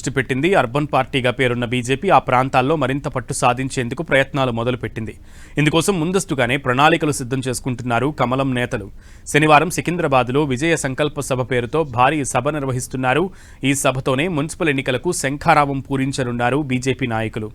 దృష్టి పెట్టింది. అర్బన్ పార్టీగా పేరున్న బీజేపీ ఆ ప్రాంతాల్లో మరింత పట్టు సాధించేందుకు ప్రయత్నాలు మొదలుపెట్టింది. ఇందుకోసం ముందస్తుగానే ప్రణాళికలు సిద్ధం చేసుకుంటున్నారు కమలం నేతలు. శనివారం సికింద్రాబాద్లో విజయ సంకల్ప సభ పేరుతో భారీ సభ నిర్వహిస్తున్నారు. ఈ సభతోనే మున్సిపల్ ఎన్నికలకు శంఖారావం పూరించనున్నారు బీజేపీ నాయకులు.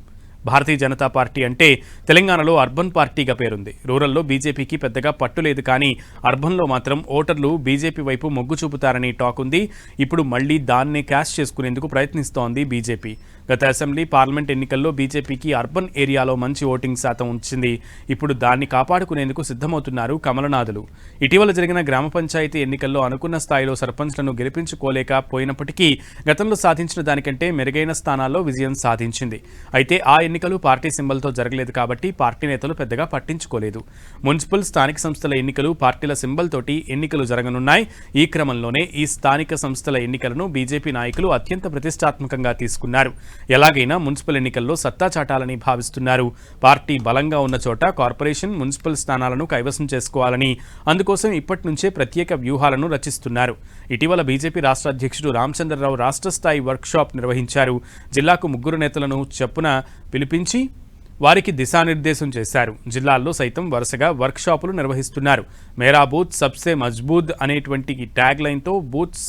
భారతీయ జనతా పార్టీ అంటే తెలంగాణలో అర్బన్ పార్టీగా పేరుంది. రూరల్లో బీజేపీకి పెద్దగా పట్టు లేదు, కానీ అర్బన్లో మాత్రం ఓటర్లు బీజేపీ వైపు మొగ్గు చూపుతారని టాక్ ఉంది. ఇప్పుడు మళ్లీ దాన్నే క్యాష్ చేసుకునేందుకు ప్రయత్నిస్తోంది బీజేపీ. గత అసెంబ్లీ, పార్లమెంట్ ఎన్నికల్లో బీజేపీకి అర్బన్ ఏరియాలో మంచి ఓటింగ్ శాతం వచ్చింది. ఇప్పుడు దాన్ని కాపాడుకునేందుకు సిద్ధమవుతున్నారు కమలనాథులు. ఇటీవల జరిగిన గ్రామ పంచాయతీ ఎన్నికల్లో అనుకున్న స్థాయిలో సర్పంచ్లను గెలిపించుకోలేకపోయినప్పటికీ గతంలో సాధించిన దానికంటే మెరుగైన స్థానాల్లో విజయం సాధించింది. అయితే ఆ ఎన్నికలు పార్టీ సింబల్తో జరగలేదు కాబట్టి పార్టీ నేతలు పెద్దగా పట్టించుకోలేదు. మున్సిపల్, స్థానిక సంస్థల ఎన్నికలు పార్టీల సింబల్ తోటి ఎన్నికలు జరగనున్నాయి. ఈ క్రమంలోనే ఈ స్థానిక సంస్థల ఎన్నికలను బీజేపీ నాయకులు అత్యంత ప్రతిష్టాత్మకంగా తీసుకున్నారు. ఎలాగైనా మున్సిపల్ ఎన్నికల్లో సత్తా చాటాలని భావిస్తున్నారు. పార్టీ బలంగా ఉన్న చోట కార్పొరేషన్, మున్సిపల్ స్థానాలను కైవసం చేసుకోవాలని, అందుకోసం ఇప్పటి నుంచే ప్రత్యేక వ్యూహాలను రచిస్తున్నారు. ఇటీవల బీజేపీ రాష్ట్ర అధ్యక్షుడు రామచంద్రరావు రాష్ట్ర స్థాయి వర్క్షాప్ నిర్వహించారు. జిల్లాకు 3 నేతలను చొప్పున పిలిపించి వారికి దిశానిర్దేశం చేశారు. జిల్లాల్లో సైతం వరుసగా వర్క్షాపులు నిర్వహిస్తున్నారు. మేరా బూత్ సబ్సే మజ్బూత్ అనేటువంటి ట్యాగ్ లైన్తో బూత్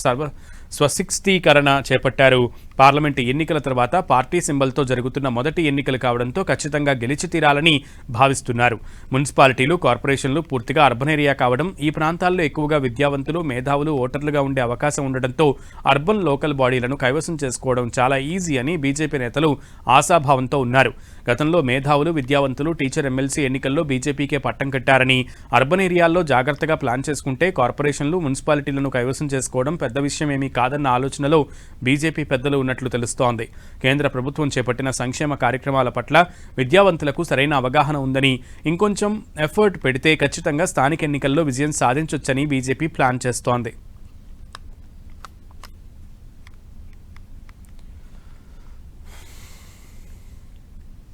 స్వశిస్తీకరణ చేపట్టారు. పార్లమెంటు ఎన్నికల తర్వాత పార్టీ సింబల్తో జరుగుతున్న మొదటి ఎన్నికలు కావడంతో ఖచ్చితంగా గెలిచి తీరాలని భావిస్తున్నారు. మున్సిపాలిటీలు, కార్పొరేషన్లు పూర్తిగా అర్బన్ ఏరియా కావడం, ఈ ప్రాంతాల్లో ఎక్కువగా విద్యావంతులు, మేధావులు ఓటర్లుగా ఉండే అవకాశం ఉండడంతో అర్బన్ లోకల్ బాడీలను కైవసం చేసుకోవడం చాలా ఈజీ అని బీజేపీ నేతలు ఆశాభావంతో ఉన్నారు. గతంలో మేధావులు, విద్యావంతులు టీచర్ ఎమ్మెల్సీ ఎన్నికల్లో బీజేపీకే పట్టం కట్టారని, అర్బన్ ఏరియాల్లో జాగ్రత్తగా ప్లాన్ చేసుకుంటే కార్పొరేషన్లు, మున్సిపాలిటీలను కైవసం చేసుకోవడం పెద్ద విషయమేమీ కాదన్న ఆలోచనలో బీజేపీ పెద్దలు ఉన్నట్లు తెలుస్తోంది. కేంద్ర ప్రభుత్వం చేపట్టిన సంక్షేమ కార్యక్రమాల పట్ల విద్యావంతులకు సరైన అవగాహన ఉందని, ఇంకొంచెం ఎఫర్ట్ పెడితే ఖచ్చితంగా స్థానిక ఎన్నికల్లో విజయం సాధించొచ్చని బీజేపీ ప్లాన్ చేస్తోంది.